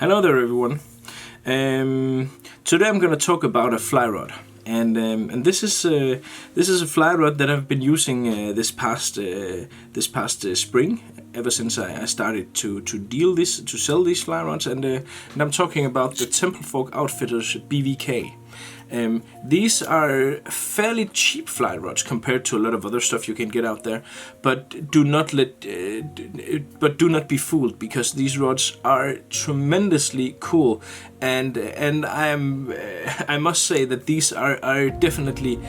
Hello there, everyone. Today I'm going to talk about a fly rod, and this is a fly rod that I've been using this past spring, ever since I started to sell these fly rods, and I'm talking about the Temple Folk Outfitters Bvk. These are fairly cheap fly rods compared to a lot of other stuff you can get out there, but do not be fooled, because these rods are tremendously cool, and I must say that these are definitely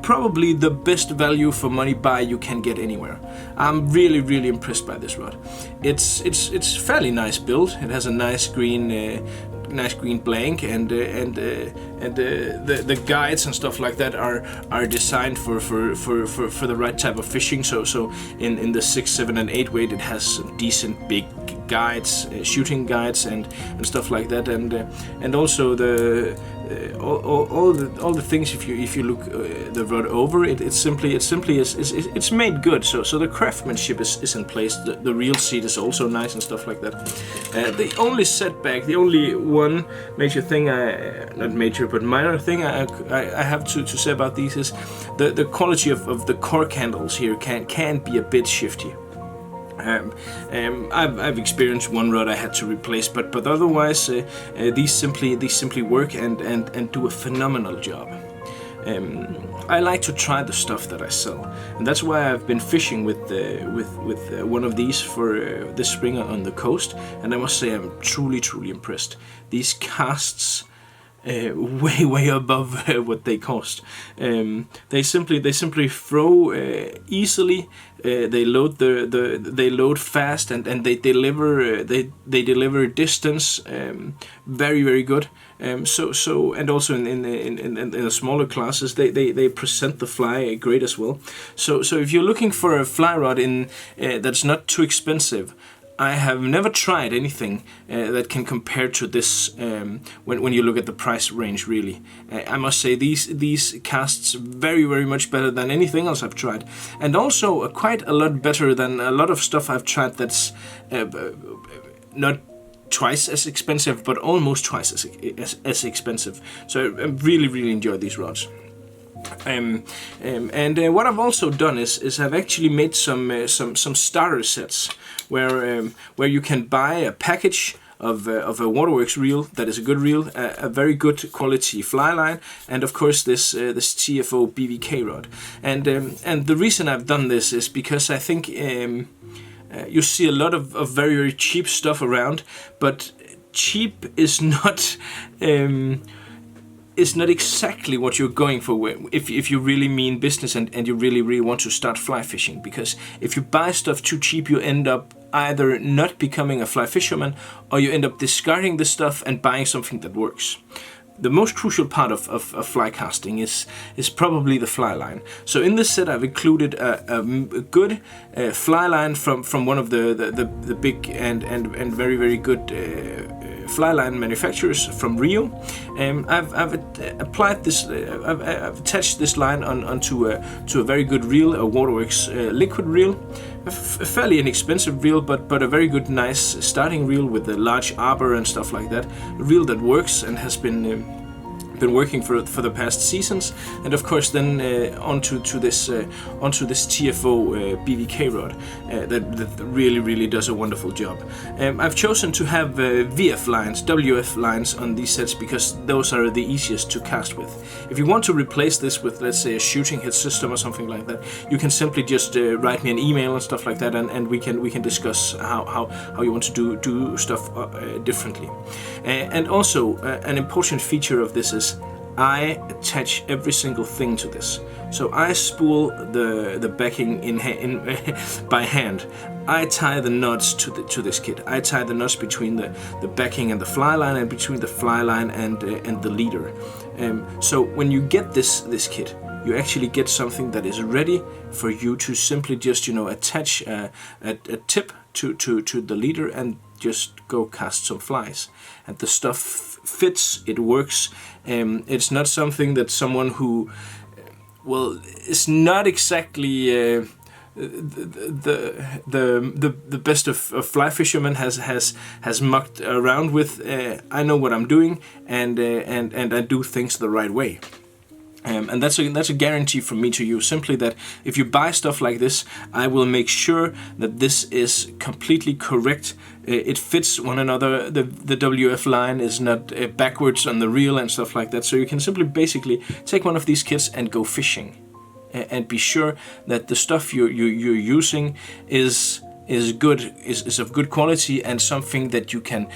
probably the best value for money buy you can get anywhere. I'm really impressed by this rod. It's fairly nice build. It has a nice green blank, and the guides and stuff like that are designed for the right type of fishing. So in the 6, 7, and 8 weight, it has some decent big guides, shooting guides and stuff like that, and also all the things. If you look the rod over, it's made good. So the craftsmanship is in place. The reel seat is also nice and stuff like that. The only setback, the only one major thing, not major but minor thing I have to say about these is the quality of the cork handles here can be a bit shifty. I've experienced one rod I had to replace, but otherwise these simply work and do a phenomenal job. I like to try the stuff that I sell, and that's why I've been fishing with one of these for this spring on the coast, and I must say I'm truly impressed. These casts way above what they cost. They simply throw easily. They load fast, and they deliver distance very good. So and also in the smaller classes, they present the fly great as well. So if you're looking for a fly rod that's not too expensive, I have never tried anything that can compare to this when you look at the price range, really. I must say these casts very much better than anything else I've tried, and also quite a lot better than a lot of stuff I've tried that's not twice as expensive, but almost twice as expensive. So I really enjoy these rods. And what I've also done is I've actually made some starter sets where you can buy a package of a Waterworks reel that is a good reel, a very good quality fly line, and of course this TFO Bvk rod. And the reason I've done this is because I think you see a lot of very cheap stuff around, but cheap is not exactly what you're going for if you really mean business and you really want to start fly fishing. Because if you buy stuff too cheap, you end up either not becoming a fly fisherman, or you end up discarding the stuff and buying something that works. The most crucial part of fly casting is probably the fly line. So in this set I've included a good fly line from one of the big and very good fly line manufacturers from Rio. I've applied this. I've attached this line onto a very good reel, a Waterworks liquid reel, a fairly inexpensive reel, but a very good, nice starting reel with a large arbor and stuff like that. A reel that works and has been working for the past seasons, and of course then onto this TFO Bvk rod that really does a wonderful job. I've chosen to have WF lines on these sets because those are the easiest to cast with. If you want to replace this with, let's say, a shooting head system or something like that, you can simply just write me an email and stuff like that, and we can discuss how you want to do stuff differently. And also an important feature of this is I attach every single thing to this. So I spool the backing by hand. I tie the nuts to this kit. I tie the nuts between the backing and the fly line, and between the fly line and the leader. So when you get this kit, you actually get something that is ready for you to simply just attach a tip to the leader and just go cast some flies. And the stuff fits, it works. It's not something that someone who is not exactly the best of fly fishermen has mucked around with. I know what I'm doing, and I do things the right way. And that's a guarantee from me to you. Simply that if you buy stuff like this, I will make sure that this is completely correct. It fits one another. The WF line is not backwards on the reel and stuff like that. So you can simply basically take one of these kits and go fishing, and be sure that the stuff you're using is good, is of good quality, and something that you can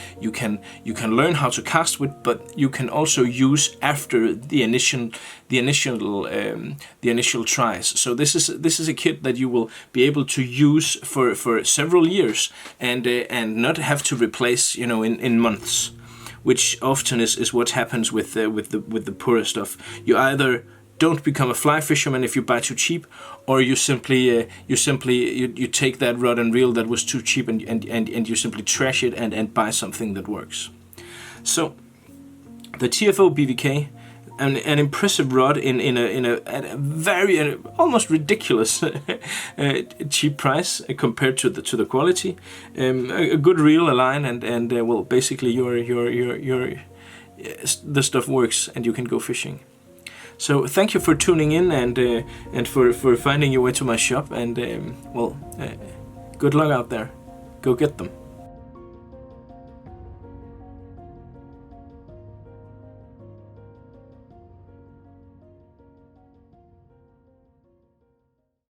learn how to cast with, but you can also use after the initial tries. So this is a kit that you will be able to use for several years, and not have to replace, in months, which often is what happens with the poorer stuff. You either don't become a fly fisherman if you buy too cheap, or you simply take that rod and reel that was too cheap, and you simply trash it and buy something that works. So the TFO Bvk, an impressive rod at a very almost ridiculous cheap price compared to the quality. A good reel, a line, and well, basically the stuff works, and you can go fishing. So thank you for tuning in, and for finding your way to my shop, and good luck out there. Go get them.